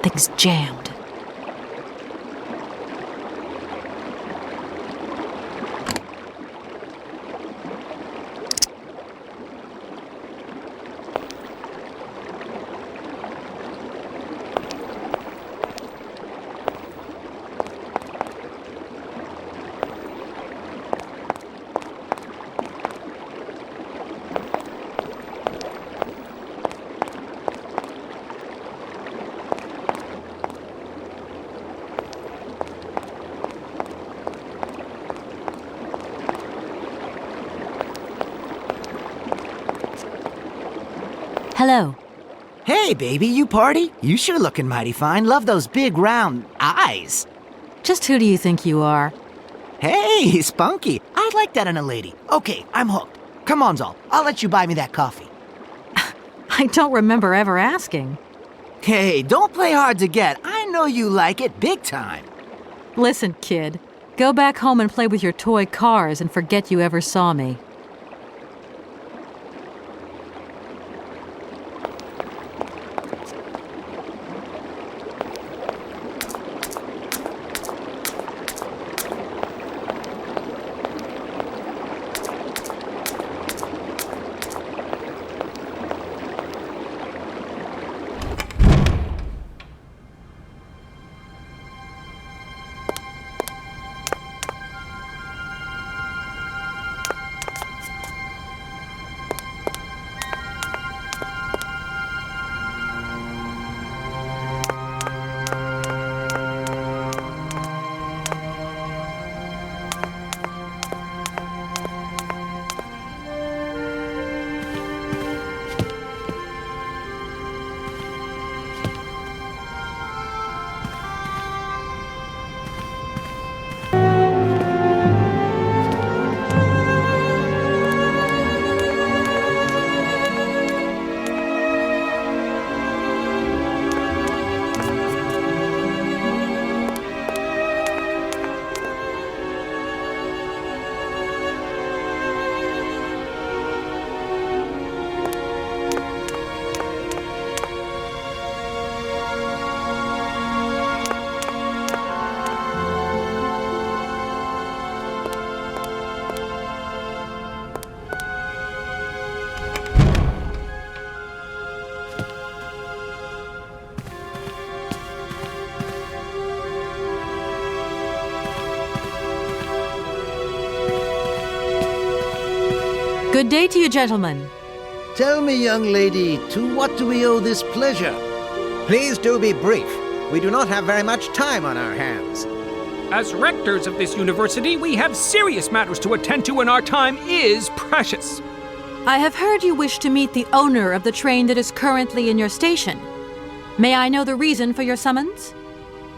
Something's jammed. Hello. Hey, baby, you party? You sure looking mighty fine. Love those big, round eyes. Just who do you think you are? Hey, spunky. I'd like that in a lady. Okay, I'm hooked. Come on, Zol. I'll let you buy me that coffee. I don't remember ever asking. Hey, don't play hard to get. I know you like it big time. Listen, kid. Go back home and play with your toy cars and forget you ever saw me. Good day to you, gentlemen. Tell me, young lady, to what do we owe this pleasure? Please do be brief. We do not have very much time on our hands. As rectors of this university, we have serious matters to attend to, and our time is precious. I have heard you wish to meet the owner of the train that is currently in your station. May I know the reason for your summons?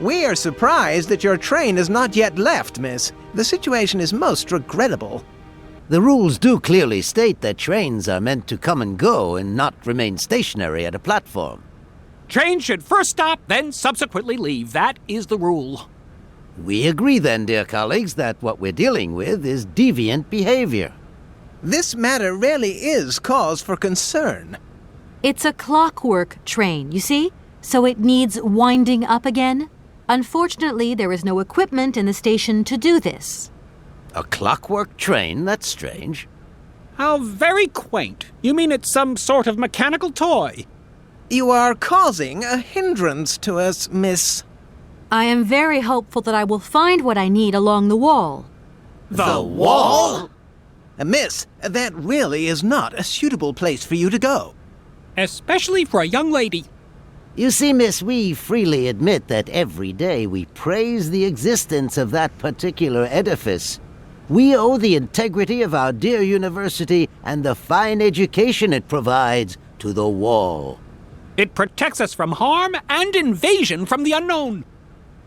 We are surprised that your train has not yet left, miss. The situation is most regrettable. The rules do clearly state that trains are meant to come and go and not remain stationary at a platform. Trains should first stop, then subsequently leave. That is the rule. We agree then, dear colleagues, that what we're dealing with is deviant behavior. This matter really is cause for concern. It's a clockwork train, you see? So it needs winding up again. Unfortunately, there is no equipment in the station to do this. A clockwork train? That's strange. How very quaint. You mean it's some sort of mechanical toy? You are causing a hindrance to us, miss. I am very hopeful that I will find what I need along the wall. The wall? Miss, that really is not a suitable place for you to go. Especially for a young lady. You see, miss, we freely admit that every day we praise the existence of that particular edifice. We owe the integrity of our dear university and the fine education it provides to the wall. It protects us from harm and invasion from the unknown.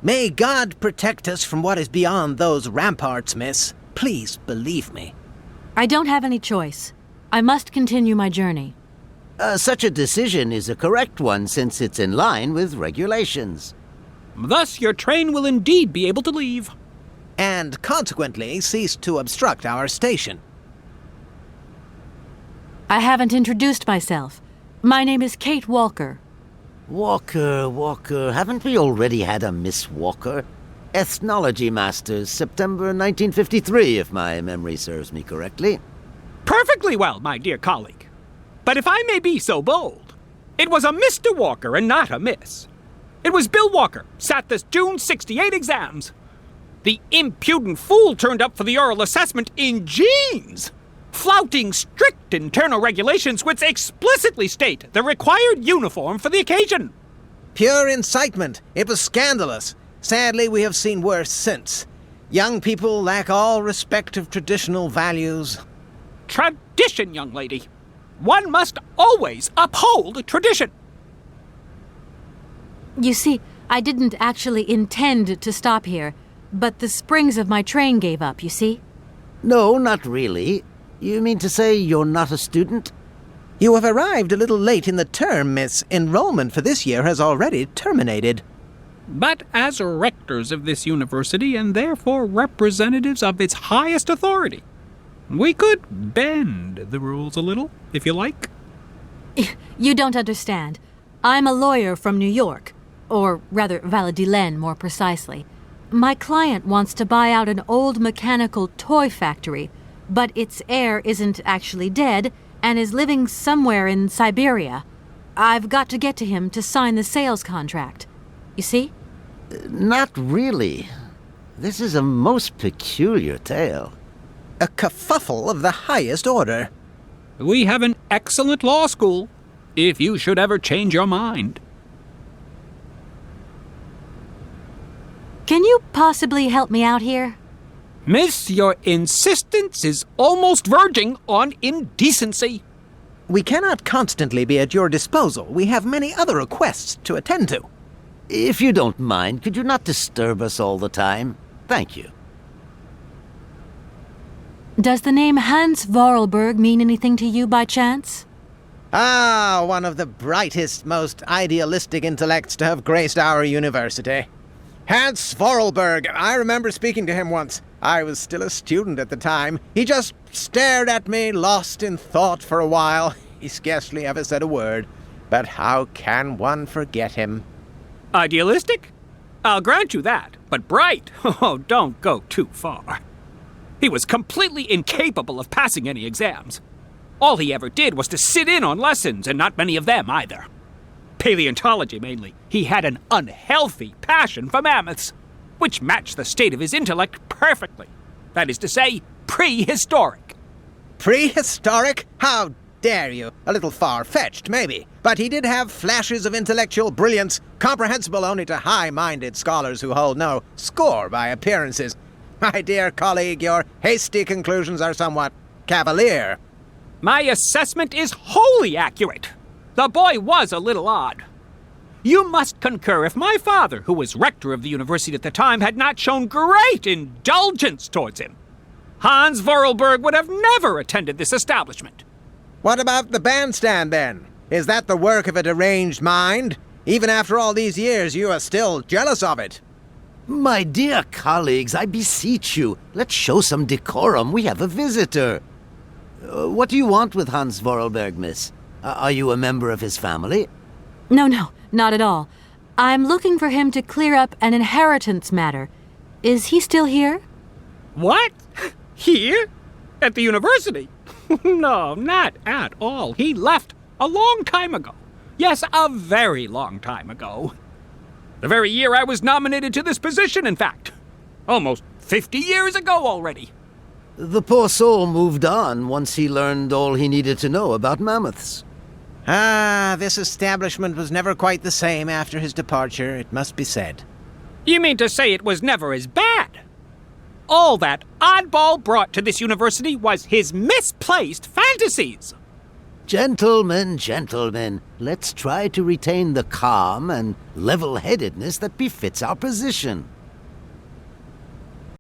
May God protect us from what is beyond those ramparts, miss. Please believe me. I don't have any choice. I must continue my journey. Such a decision is a correct one since it's in line with regulations. Thus, your train will indeed be able to leave. And consequently cease to obstruct our station. I haven't introduced myself. My name is Kate Walker. Walker, haven't we already had a Miss Walker? Ethnology Masters, September 1953, if my memory serves me correctly. Perfectly well, my dear colleague. But if I may be so bold, it was a Mr. Walker and not a Miss. It was Bill Walker, sat the June 68 exams. The impudent fool turned up for the oral assessment in jeans, flouting strict internal regulations which explicitly state the required uniform for the occasion. Pure incitement. It was scandalous. Sadly, we have seen worse since. Young people lack all respect of traditional values. Tradition, young lady. One must always uphold tradition. You see, I didn't actually intend to stop here, but the springs of my train gave up, you see? No, not really. You mean to say you're not a student? You have arrived a little late in the term, miss. Enrollment for this year has already terminated. But as rectors of this university and therefore representatives of its highest authority, we could bend the rules a little, if you like. You don't understand. I'm a lawyer from New York, or rather Valladolid more precisely. My client wants to buy out an old mechanical toy factory, but its heir isn't actually dead and is living somewhere in Syberia. I've got to get to him to sign the sales contract. You see? Not really. This is a most peculiar tale. A kerfuffle of the highest order. We have an excellent law school, if you should ever change your mind. Can you possibly help me out here? Miss, your insistence is almost verging on indecency. We cannot constantly be at your disposal. We have many other requests to attend to. If you don't mind, could you not disturb us all the time? Thank you. Does the name Hans Vorarlberg mean anything to you by chance? Ah, one of the brightest, most idealistic intellects to have graced our university. Hans Vorarlberg. I remember speaking to him once. I was still a student at the time. He just stared at me, lost in thought for a while. He scarcely ever said a word. But how can one forget him? Idealistic? I'll grant you that. But bright? Oh, don't go too far. He was completely incapable of passing any exams. All he ever did was to sit in on lessons, and not many of them either. Paleontology, mainly. He had an unhealthy passion for mammoths, which matched the state of his intellect perfectly. That is to say, prehistoric. Prehistoric? How dare you? A little far-fetched, maybe. But he did have flashes of intellectual brilliance, comprehensible only to high-minded scholars who hold no score by appearances. My dear colleague, your hasty conclusions are somewhat cavalier. My assessment is wholly accurate. The boy was a little odd. You must concur if my father, who was rector of the university at the time, had not shown great indulgence towards him. Hans Vorarlberg would have never attended this establishment. What about the bandstand, then? Is that the work of a deranged mind? Even after all these years, you are still jealous of it. My dear colleagues, I beseech you, let's show some decorum. We have a visitor. What do you want with Hans Vorarlberg, miss? Are you a member of his family? No, not at all. I'm looking for him to clear up an inheritance matter. Is he still here? What? Here? At the university? No, not at all. He left a long time ago. Yes, a very long time ago. The very year I was nominated to this position, in fact. Almost 50 years ago already. The poor soul moved on once he learned all he needed to know about mammoths. Ah, this establishment was never quite the same after his departure, it must be said. You mean to say it was never as bad? All that oddball brought to this university was his misplaced fantasies. Gentlemen, let's try to retain the calm and level-headedness that befits our position.